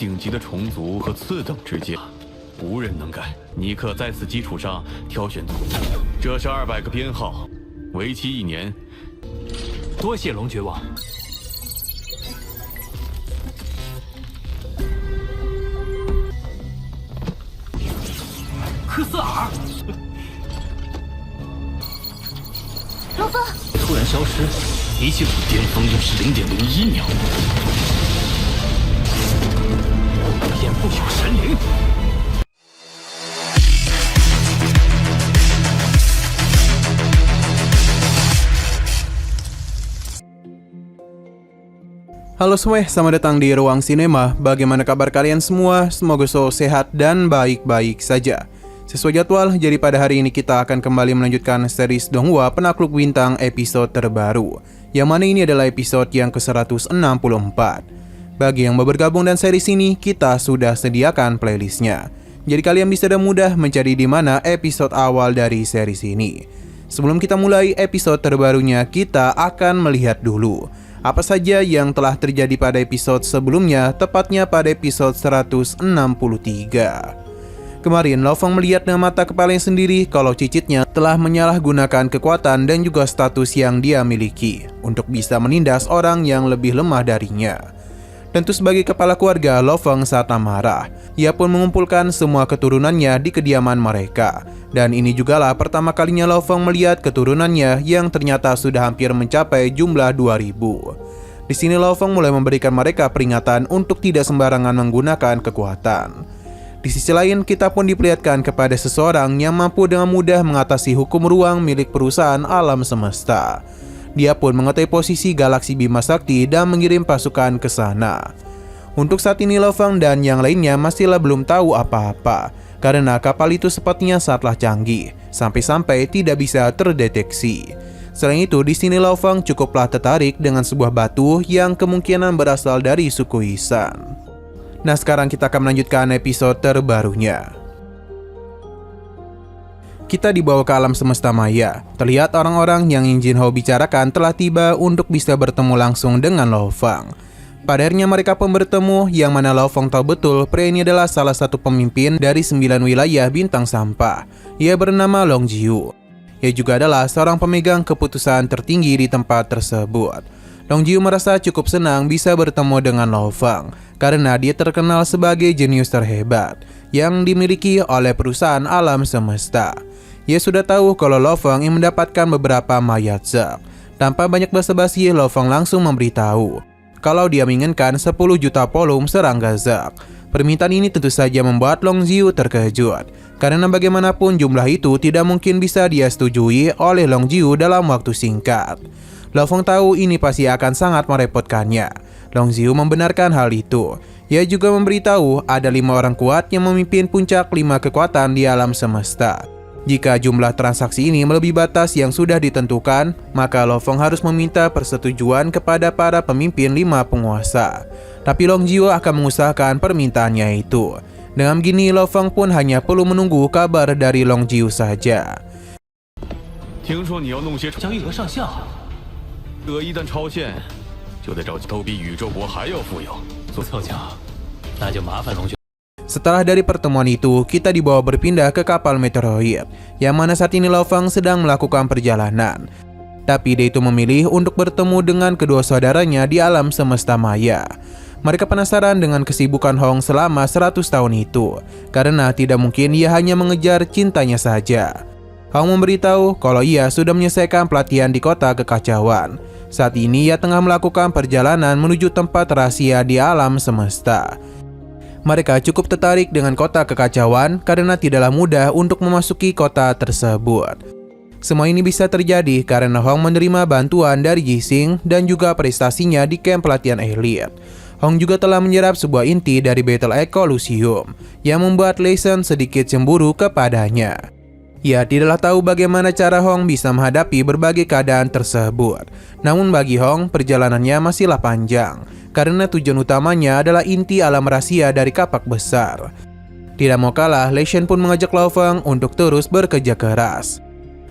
顶级的虫族和次等之间，无人能干。你可在此基础上挑选族。这是200个编号，为期1年。多谢龙爵王。科斯尔，罗峰突然消失，一系统巅峰又是0.01秒。遍不朽神灵。Halo semua, selamat datang di Ruang Sinema. Bagaimana kabar kalian semua? Semoga selalu sehat dan baik-baik saja. Sesuai jadwal, jadi pada hari ini kita akan kembali melanjutkan series Donghua Penakluk Bintang episode terbaru, yang mana ini adalah episode yang ke-164. Bagi yang mau bergabung dan series ini, kita sudah sediakan playlistnya. Jadi kalian bisa dengan mudah mencari di mana episode awal dari series ini. Sebelum kita mulai episode terbarunya, kita akan melihat dulu apa saja yang telah terjadi pada episode sebelumnya, tepatnya pada episode 163. Kemarin, Lo Fong melihat dengan mata kepalanya sendiri kalau cicitnya telah menyalahgunakan kekuatan dan juga status yang dia miliki untuk bisa menindas orang yang lebih lemah darinya. Tentu sebagai kepala keluarga, Lo Fong sangat marah. Ia pun mengumpulkan semua keturunannya di kediaman mereka. Dan ini jugalah pertama kalinya Lo Fong melihat keturunannya yang ternyata sudah hampir mencapai jumlah 2000. Di sini Lo Fong mulai memberikan mereka peringatan untuk tidak sembarangan menggunakan kekuatan. Di sisi lain, kita pun diperlihatkan kepada seseorang yang mampu dengan mudah mengatasi hukum ruang milik perusahaan alam semesta. Dia pun mengetahui posisi galaksi Bima Sakti dan mengirim pasukan ke sana. Untuk saat ini Lo Fong dan yang lainnya masihlah belum tahu apa-apa, karena kapal itu sepertinya sangatlah canggih, sampai-sampai tidak bisa terdeteksi. Selain itu, di sini Lo Fong cukuplah tertarik dengan sebuah batu yang kemungkinan berasal dari suku Yisan. Nah, sekarang kita akan melanjutkan episode terbarunya. Kita dibawa ke alam semesta maya. Terlihat orang-orang yang Jin Ho bicarakan telah tiba untuk bisa bertemu langsung dengan Lo Fong. Pada akhirnya mereka pun bertemu, yang mana Lo Fong tahu betul pria ini adalah salah satu pemimpin dari 9 wilayah bintang sampah. Ia bernama Long Jiu. Ia juga adalah seorang pemegang keputusan tertinggi di tempat tersebut. Long Jiu merasa cukup senang bisa bertemu dengan Lo Fong, karena dia terkenal sebagai jenius terhebat yang dimiliki oleh perusahaan alam semesta. Ia sudah tahu kalau Lo Fong ingin mendapatkan beberapa mayat zak. Tanpa banyak basa-basi, Lo Fong langsung memberitahu kalau dia menginginkan 10 juta volume serangga zak. Permintaan ini tentu saja membuat Long Jiu terkejut, karena bagaimanapun jumlah itu tidak mungkin bisa dia setujui oleh Long Jiu dalam waktu singkat. Lo Fong tahu ini pasti akan sangat merepotkannya. Long Jiu membenarkan hal itu. Ia juga memberitahu ada 5 orang kuat yang memimpin puncak 5 kekuatan di alam semesta. Jika jumlah transaksi ini melebihi batas yang sudah ditentukan, maka Lo Fong harus meminta persetujuan kepada para pemimpin 5 penguasa. Tapi Long Jiu akan mengusahakan permintaannya itu. Dengan begini, Lo Fong pun hanya perlu menunggu kabar dari Long Jiu saja. 听说你要弄些江玉娥上校，一旦超限，就得找都比宇宙国还要富有。凑巧，那就麻烦龙爵。 Setelah dari pertemuan itu, kita dibawa berpindah ke kapal meteoroid, yang mana saat ini Lo Fong sedang melakukan perjalanan. Tapi dia itu memilih untuk bertemu dengan kedua saudaranya di alam semesta maya. Mereka penasaran dengan kesibukan Hong selama 100 tahun itu, karena tidak mungkin ia hanya mengejar cintanya saja. Hong memberitahu kalau ia sudah menyelesaikan pelatihan di kota kekacauan. Saat ini ia tengah melakukan perjalanan menuju tempat rahasia di alam semesta. Mereka cukup tertarik dengan kota kekacauan karena tidaklah mudah untuk memasuki kota tersebut. Semua ini bisa terjadi karena Hong menerima bantuan dari Jixing dan juga prestasinya di camp pelatihan elit. Hong juga telah menyerap sebuah inti dari Battle Egg Colosseum yang membuat Lei Shen sedikit cemburu kepadanya. Ia tidaklah tahu bagaimana cara Hong bisa menghadapi berbagai keadaan tersebut. Namun bagi Hong, perjalanannya masihlah panjang, karena tujuan utamanya adalah inti alam rahasia dari kapak besar. Tidak mau kalah, Lei Shen pun mengajak Lo Fong untuk terus bekerja keras.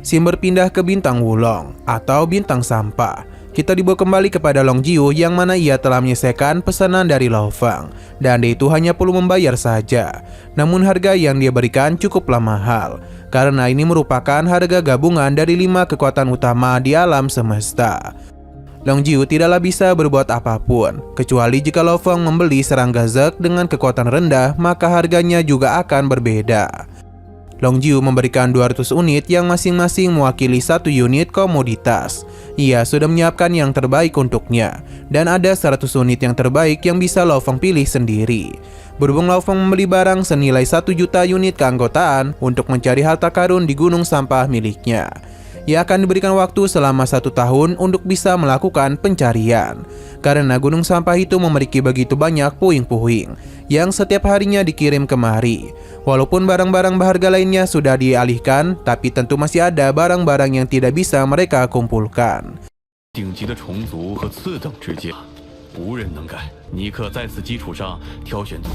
Sim berpindah ke bintang Wulong atau bintang sampah. Kita dibawa kembali kepada Long Jiu yang mana ia telah menyelesaikan pesanan dari Lo Fang, dan dia itu hanya perlu membayar saja. Namun harga yang dia berikan cukuplah mahal, karena ini merupakan harga gabungan dari 5 kekuatan utama di alam semesta. Long Jiu tidaklah bisa berbuat apapun, kecuali jika Lo Fang membeli serangga Zek dengan kekuatan rendah, maka harganya juga akan berbeda. Long Jiu memberikan 200 unit yang masing-masing mewakili 1 unit komoditas. Ia sudah menyiapkan yang terbaik untuknya, dan ada 100 unit yang terbaik yang bisa Lo Fang pilih sendiri. Berhubung Lo Fang membeli barang senilai 1 juta unit keanggotaan untuk mencari harta karun di gunung sampah miliknya. Ia akan diberikan waktu selama 1 tahun untuk bisa melakukan pencarian, karena gunung sampah itu memiliki begitu banyak puing-puing yang setiap harinya dikirim kemari. Walaupun barang-barang berharga lainnya sudah dialihkan, tapi tentu masih ada barang-barang yang tidak bisa mereka kumpulkan. 顶级的虫族和次等之间，无人能干。尼克在此基础上挑选族，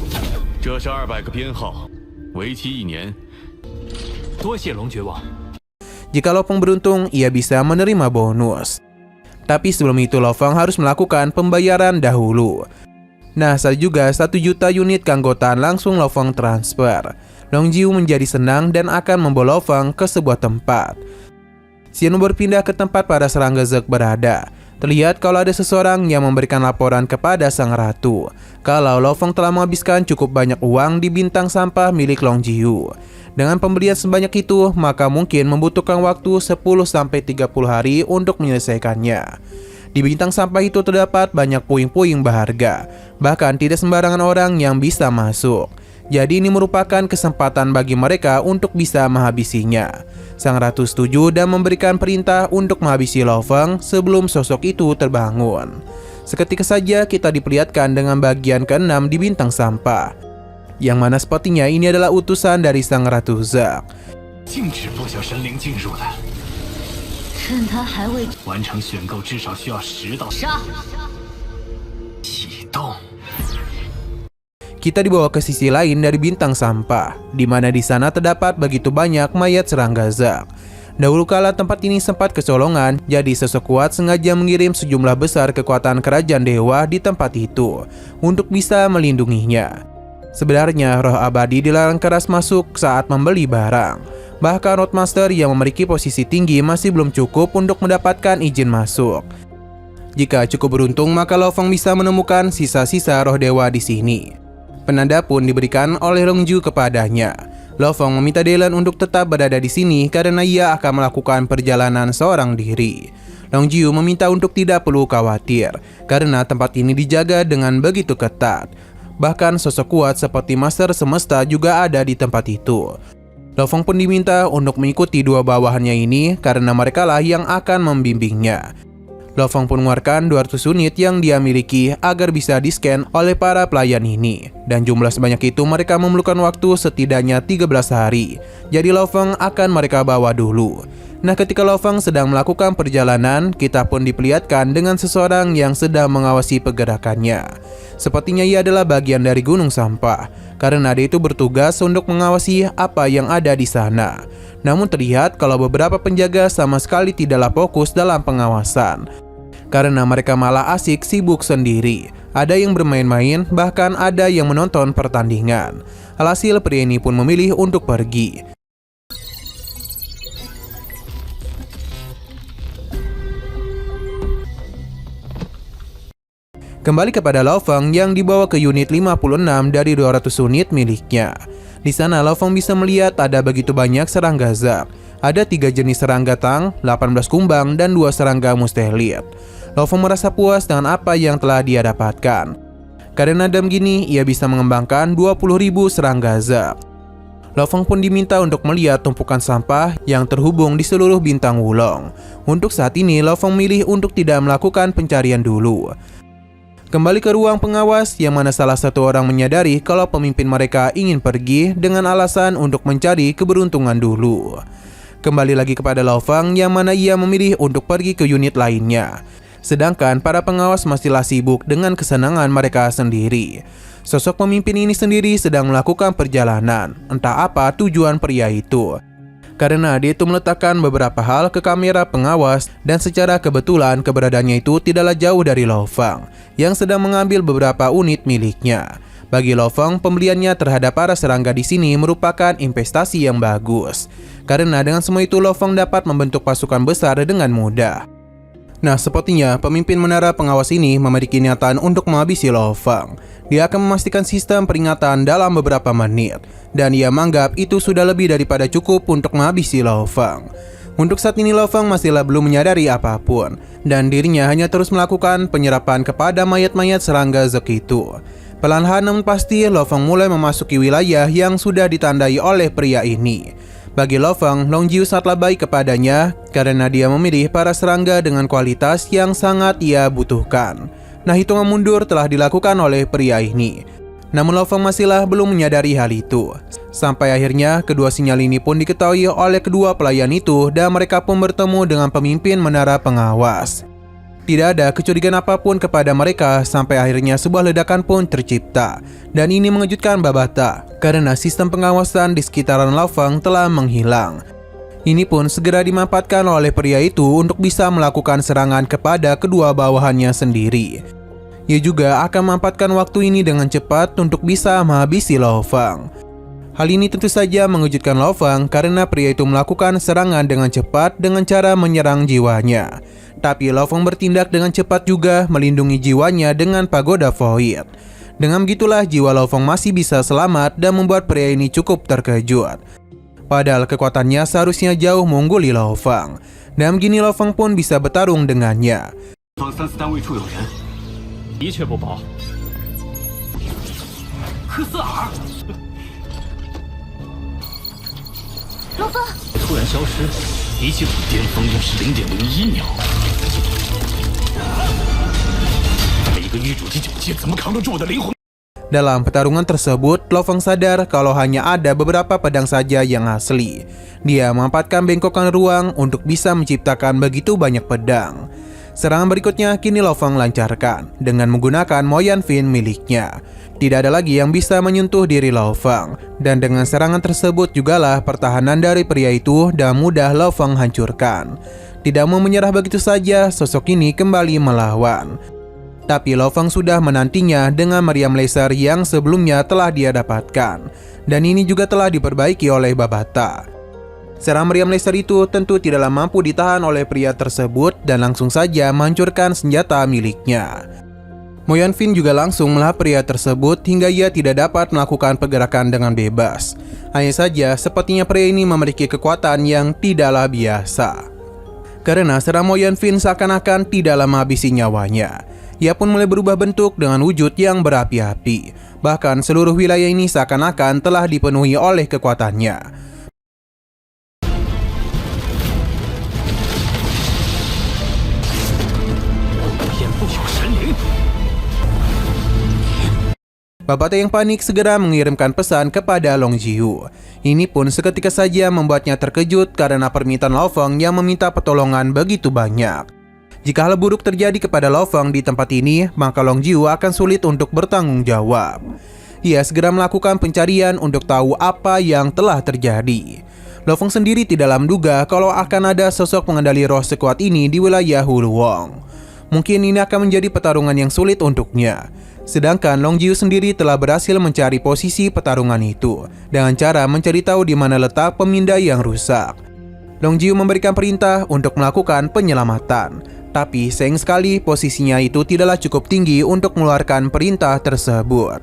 这是200个编号，为期1年。多谢龙爵王。 Jika Lo Fang beruntung, ia bisa menerima bonus. Tapi sebelum itu Lo Fang harus melakukan pembayaran dahulu. Nah, saat juga 1 juta unit keanggotaan langsung Lo Fang transfer. Long Jiu menjadi senang dan akan membawa Lo Fang ke sebuah tempat. Xian berpindah ke tempat para serangga Zek berada. Terlihat kalau ada seseorang yang memberikan laporan kepada sang ratu kalau Lo Fang telah menghabiskan cukup banyak uang di bintang sampah milik Long Jiu. Dengan pembelian sebanyak itu, maka mungkin membutuhkan waktu 10-30 hari untuk menyelesaikannya. Di bintang sampah itu terdapat banyak puing-puing berharga, bahkan tidak sembarangan orang yang bisa masuk. Jadi ini merupakan kesempatan bagi mereka untuk bisa menghabisinya. Sang ratu setuju dan memberikan perintah untuk menghabisi Lo Fang sebelum sosok itu terbangun. Seketika saja kita diperlihatkan dengan bagian ke-6 di bintang sampah, yang mana sepertinya ini adalah utusan dari sang ratu Zek. 禁止破晓神灵进入的，趁他还未完成选购至少需要10到杀。启动。 Kita dibawa ke sisi lain dari bintang sampah, di mana di sana terdapat begitu banyak mayat serangga Zek. Dahulu kala tempat ini sempat kecolongan, jadi sosok kuat sengaja mengirim sejumlah besar kekuatan kerajaan dewa di tempat itu untuk bisa melindunginya. Sebenarnya roh abadi dilarang keras masuk saat membeli barang. Bahkan Roadmaster yang memiliki posisi tinggi masih belum cukup untuk mendapatkan izin masuk. Jika cukup beruntung, maka Lo Fang bisa menemukan sisa-sisa roh dewa di sini. Penanda pun diberikan oleh Long Jiu kepadanya. Lo Fang meminta Dylan untuk tetap berada di sini karena ia akan melakukan perjalanan seorang diri. Long Jiu meminta untuk tidak perlu khawatir karena tempat ini dijaga dengan begitu ketat. Bahkan sosok kuat seperti Master Semesta juga ada di tempat itu. Lo Fang pun diminta untuk mengikuti 2 bawahannya ini karena merekalah yang akan membimbingnya. Lo Fang pun mengeluarkan 200 unit yang dia miliki agar bisa di-scan oleh para pelayan ini. Dan jumlah sebanyak itu mereka memerlukan waktu setidaknya 13 hari. Jadi Lo Fang akan mereka bawa dulu. Nah, ketika Lo Fang sedang melakukan perjalanan, kita pun diperlihatkan dengan seseorang yang sedang mengawasi pergerakannya. Sepertinya ia adalah bagian dari gunung sampah, karena dia itu bertugas untuk mengawasi apa yang ada di sana. Namun terlihat kalau beberapa penjaga sama sekali tidaklah fokus dalam pengawasan, karena mereka malah asik sibuk sendiri. Ada yang bermain-main, bahkan ada yang menonton pertandingan. Alhasil pria ini pun memilih untuk pergi. Kembali kepada Lo Fang yang dibawa ke unit 56 dari 200 unit miliknya. Di sana Lo Fang bisa melihat ada begitu banyak serangga Zek. Ada 3 jenis serangga Tang, 18 kumbang, dan 2 serangga mustelit. Lo Fang merasa puas dengan apa yang telah dia dapatkan. Karena dengan gini, ia bisa mengembangkan 20.000 serangga Zek. Lo Fang pun diminta untuk melihat tumpukan sampah yang terhubung di seluruh bintang Wulong. Untuk saat ini, Lo Fang milih untuk tidak melakukan pencarian dulu. Kembali ke ruang pengawas yang mana salah satu orang menyadari kalau pemimpin mereka ingin pergi dengan alasan untuk mencari keberuntungan dulu. Kembali lagi kepada Lo Fang yang mana ia memilih untuk pergi ke unit lainnya. Sedangkan para pengawas masihlah sibuk dengan kesenangan mereka sendiri. Sosok pemimpin ini sendiri sedang melakukan perjalanan, entah apa tujuan pria itu. karena dia itu meletakkan beberapa hal ke kamera pengawas dan secara kebetulan keberadaannya itu tidaklah jauh dari Lo Fang yang sedang mengambil beberapa unit miliknya. Bagi Lo Fang, pembeliannya terhadap para serangga di sini merupakan investasi yang bagus. Karena dengan semua itu Lo Fang dapat membentuk pasukan besar dengan mudah. Nah, sepertinya pemimpin menara pengawas ini memiliki niatan untuk menghabisi Lo Fang. Dia akan memastikan sistem peringatan dalam beberapa menit, dan ia menganggap itu sudah lebih daripada cukup untuk menghabisi Lo Fang. Untuk saat ini Lo Fang masihlah belum menyadari apapun, dan dirinya hanya terus melakukan penyerapan kepada mayat-mayat serangga Zek itu. Perlahan namun pasti Lo Fang mulai memasuki wilayah yang sudah ditandai oleh pria ini. Bagi Lo Fang, Long Jiu sangatlah baik kepadanya karena dia memilih para serangga dengan kualitas yang sangat ia butuhkan. Nah, hitungan mundur telah dilakukan oleh pria ini. Namun Lo Fang masihlah belum menyadari hal itu. Sampai akhirnya kedua sinyal ini pun diketahui oleh kedua pelayan itu dan mereka pun bertemu dengan pemimpin menara pengawas. Tidak ada kecurigaan apapun kepada mereka sampai akhirnya sebuah ledakan pun tercipta. Dan ini mengejutkan Babata karena sistem pengawasan di sekitaran Lo Fang telah menghilang. Ini pun segera dimanfaatkan oleh pria itu untuk bisa melakukan serangan kepada kedua bawahannya sendiri. Ia juga akan memanfaatkan waktu ini dengan cepat untuk bisa menghabisi Lo Fang. Hal ini tentu saja mengejutkan Lo Fang karena pria itu melakukan serangan dengan cepat dengan cara menyerang jiwanya. Tapi Lo Fang bertindak dengan cepat juga melindungi jiwanya dengan pagoda void. Dengan begitulah jiwa Lo Fang masih bisa selamat dan membuat pria ini cukup terkejut. Padahal kekuatannya seharusnya jauh mengungguli Lo Fang. Dan begini Lo Fang pun bisa bertarung dengannya. 的确不薄。科斯尔，罗峰，突然消失，比起我巅峰又是0.01秒。一个玉主级9阶怎么扛得住我的灵魂？ Dalam pertarungan tersebut, Lo Fang sadar kalau hanya ada beberapa pedang saja yang asli. Dia memanfaatkan bengkokan ruang untuk bisa menciptakan begitu banyak pedang. Serangan berikutnya kini Lo Fang lancarkan dengan menggunakan Moyan Fin miliknya. Tidak ada lagi yang bisa menyentuh diri Lo Fang. Dan dengan serangan tersebut jugalah pertahanan dari pria itu dan mudah Lo Fang hancurkan. Tidak mau menyerah begitu saja, sosok ini kembali melawan. Tapi Lo Fang sudah menantinya dengan meriam laser yang sebelumnya telah dia dapatkan. Dan ini juga telah diperbaiki oleh Babata. Serangan meriam laser itu tentu tidaklah mampu ditahan oleh pria tersebut dan langsung saja menghancurkan senjata miliknya. Moyan Fin juga langsung melahap pria tersebut hingga ia tidak dapat melakukan pergerakan dengan bebas. Hanya saja sepertinya pria ini memiliki kekuatan yang tidaklah biasa. Karena serangan Moyan Fin seakan-akan tidaklah menghabisi nyawanya. Ia pun mulai berubah bentuk dengan wujud yang berapi-api. Bahkan seluruh wilayah ini seakan-akan telah dipenuhi oleh kekuatannya. Babata yang panik segera mengirimkan pesan kepada Long Jiu. Ini pun seketika saja membuatnya terkejut karena permintaan Lo Fang yang meminta pertolongan begitu banyak. Jika hal buruk terjadi kepada Lo Fang di tempat ini, maka Long Jiu akan sulit untuk bertanggung jawab. Ia segera melakukan pencarian untuk tahu apa yang telah terjadi. Lo Fang sendiri tidak menduga kalau akan ada sosok pengendali roh sekuat ini di wilayah Huluwong. Mungkin ini akan menjadi pertarungan yang sulit untuknya. Sedangkan Long Jiu sendiri telah berhasil mencari posisi pertarungan itu dengan cara mencari tahu di mana letak pemindai yang rusak. Long Jiu memberikan perintah untuk melakukan penyelamatan, tapi sayang sekali posisinya itu tidaklah cukup tinggi untuk mengeluarkan perintah tersebut.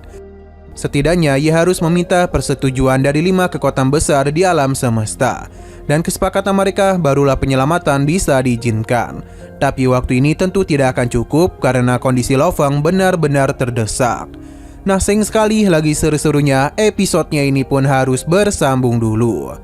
Setidaknya ia harus meminta persetujuan dari 5 kekuatan besar di alam semesta. Dan kesepakatan mereka barulah penyelamatan bisa diizinkan. Tapi waktu ini tentu tidak akan cukup karena kondisi Lo Fang benar-benar terdesak. Nah, sayang sekali lagi seru-serunya episodenya ini pun harus bersambung dulu.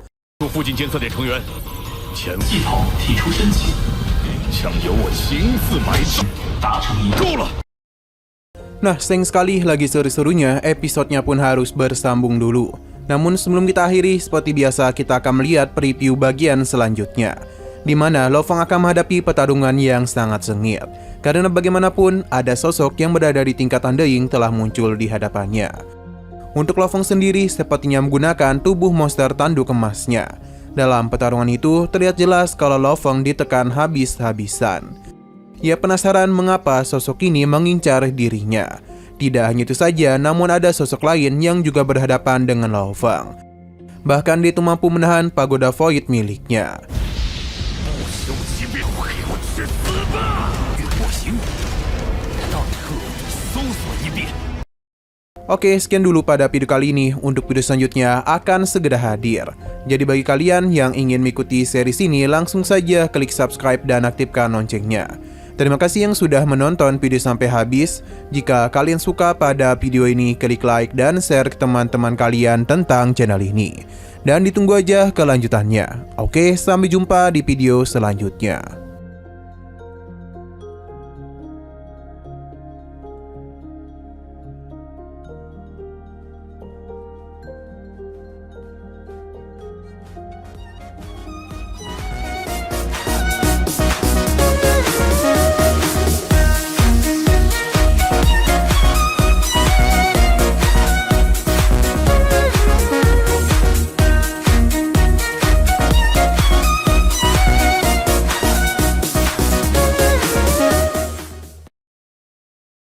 Nah, sayang sekali lagi seru-serunya episodenya pun harus bersambung dulu. Namun sebelum kita akhiri, seperti biasa kita akan melihat preview bagian selanjutnya, di mana Lo Fang akan menghadapi pertarungan yang sangat sengit. Karena bagaimanapun, ada sosok yang berada di tingkat Undying telah muncul di hadapannya. Untuk Lo Fang sendiri, sepertinya menggunakan tubuh monster tanduk emasnya. Dalam pertarungan itu, terlihat jelas kalau Lo Feng ditekan habis-habisan. Ia penasaran mengapa sosok ini mengincar dirinya. Tidak hanya itu saja, namun ada sosok lain yang juga berhadapan dengan Lo Feng. Bahkan dia itu mampu menahan pagoda void miliknya. Oke, sekian dulu pada video kali ini. Untuk video selanjutnya akan segera hadir. Jadi bagi kalian yang ingin mengikuti series ini, langsung saja klik subscribe dan aktifkan loncengnya. Terima kasih yang sudah menonton video sampai habis. Jika kalian suka pada video ini, klik like dan share ke teman-teman kalian tentang channel ini. Dan ditunggu aja kelanjutannya. Oke, sampai jumpa di video selanjutnya.